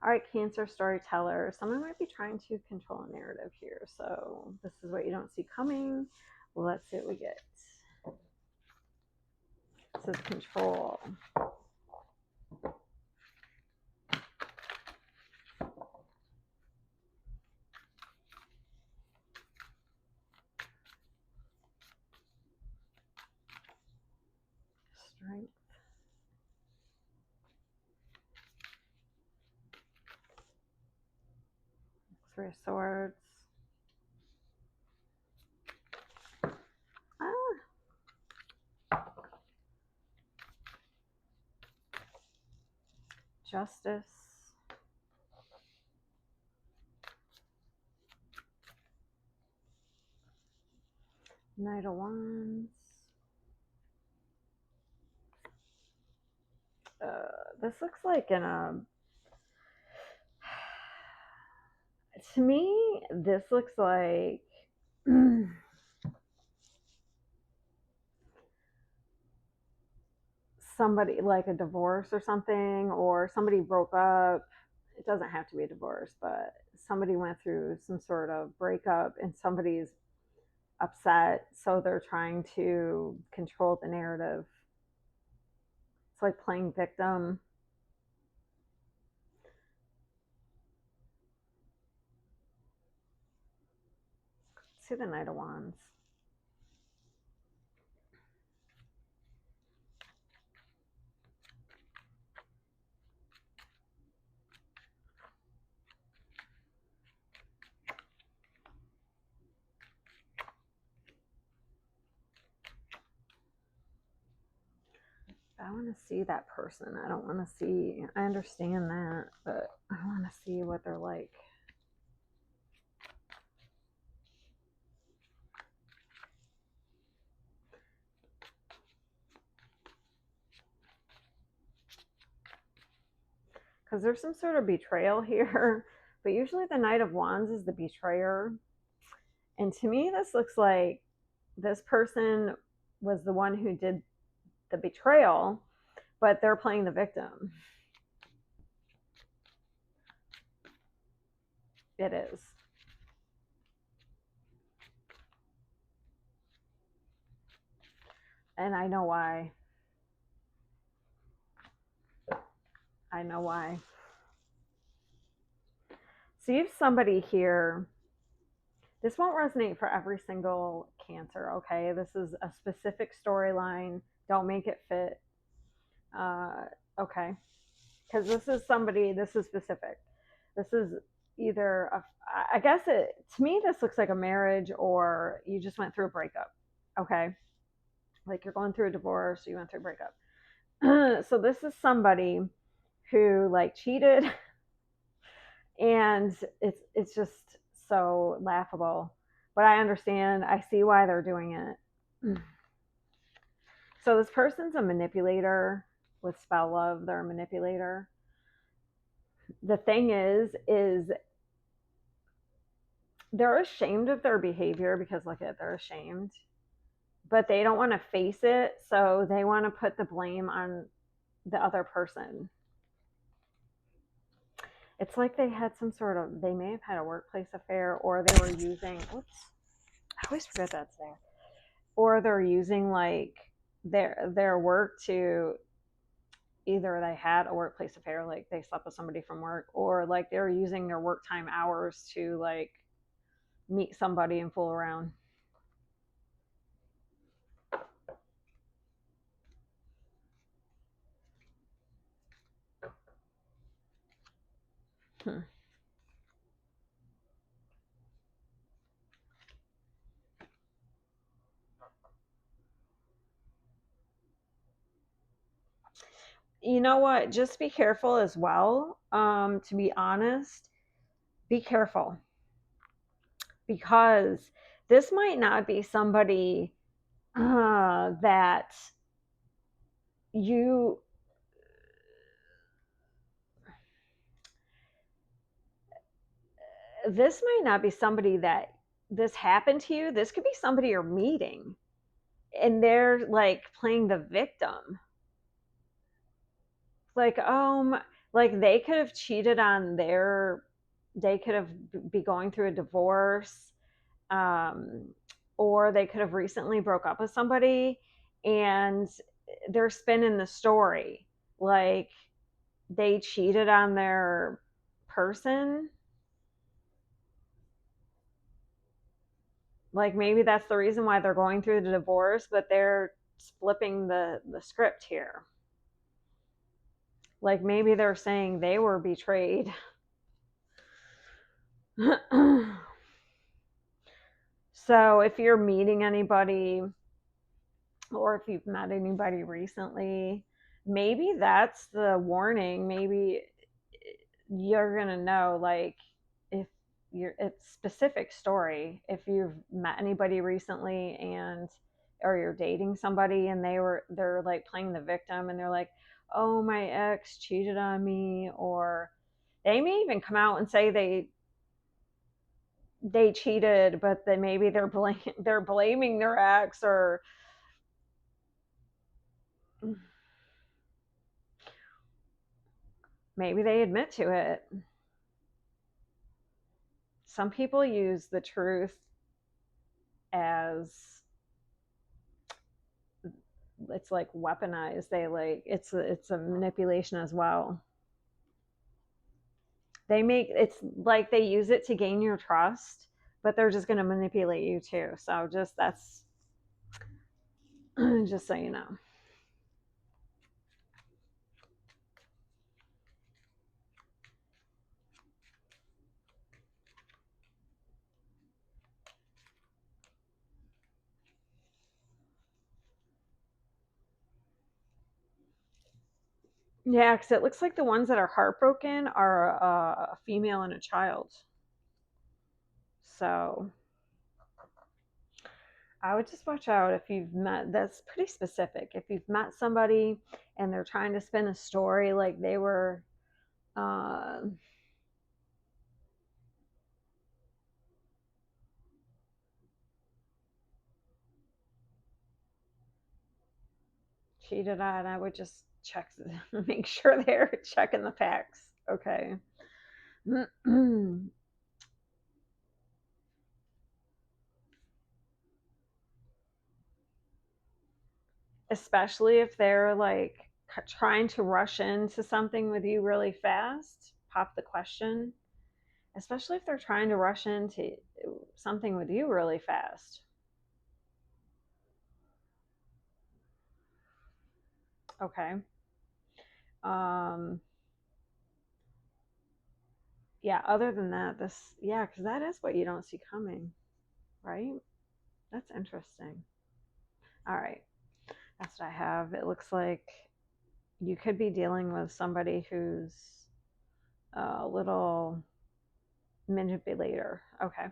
All right, Cancer storyteller. Someone might be trying to control a narrative here. So this is what you don't see coming. Let's see what we get. This is control. Strength. Three of Swords. Justice. Knight of Wands. This looks like to me, this looks like somebody, like a divorce or something, or somebody broke up. It doesn't have to be a divorce, but somebody went through some sort of breakup and somebody's upset, so they're trying to control the narrative. It's like playing victim. Let's see the Knight of Wands. I want to see that person. I don't want to see, I understand that, but I want to see what they're like. Because there's some sort of betrayal here, but usually the Knight of Wands is the betrayer. And to me, this looks like this person was the one who did the betrayal, but they're playing the victim. It is. And I know why. I know why. So you have somebody here. This won't resonate for every single Cancer, okay? This is a specific storyline. Don't make it fit. Okay? Because this is somebody, this is specific. This is either, I guess to me, this looks like a marriage, or you just went through a breakup, okay? Like you're going through a divorce, you went through a breakup. So this is somebody who like cheated, and it's just so laughable, but I understand, I see why they're doing it. So this person's a manipulator with spell love. They're a manipulator. The thing is they're ashamed of their behavior, because look at, they're ashamed, but they don't want to face it, so they want to put the blame on the other person. It's like they had some sort of, they may have had a workplace affair, or they were using, whoops, I always forget that's there. Or they're using like their work to, either they had a workplace affair, like they slept with somebody from work, or like they're using their work time hours to like meet somebody and fool around. Hmm. You know what? Just be careful as well. To be honest, be careful, because this might not be somebody that you, this might not be somebody that this happened to you. This could be somebody you're meeting, and they're like playing the victim. Like, Like they could have cheated on they could have be going through a divorce, um, or they could have recently broke up with somebody, and they're spinning the story like they cheated on their person. Like maybe that's the reason why they're going through the divorce, but they're flipping the script here. Like maybe they're saying they were betrayed. So if you're meeting anybody, or if you've met anybody recently, maybe that's the warning. Maybe you're going to know, like, if it's specific story. If you've met anybody recently and, or you're dating somebody and they're like playing the victim and they're like, oh, my ex cheated on me, or they may even come out and say they cheated, but then maybe they're blaming their ex, or maybe they admit to it. Some people use the truth as, it's like weaponized. They like it's a manipulation as well. They make it's like they use it to gain your trust, but they're just going to manipulate you too. So just that's just so you know. Yeah, because it looks like the ones that are heartbroken are a female and a child. So I would just watch out if you've met, that's pretty specific. If you've met somebody and they're trying to spin a story like they were, uh, cheated on, I would just check, make sure they're checking the facts. Okay. Especially if they're like trying to rush into something with you really fast, pop the question. Especially if they're trying to rush into something with you really fast. Okay. Um, yeah, other than that, yeah, because that is what you don't see coming, right? That's interesting. All right. That's what I have. It looks like you could be dealing with somebody who's a little manipulator. Okay.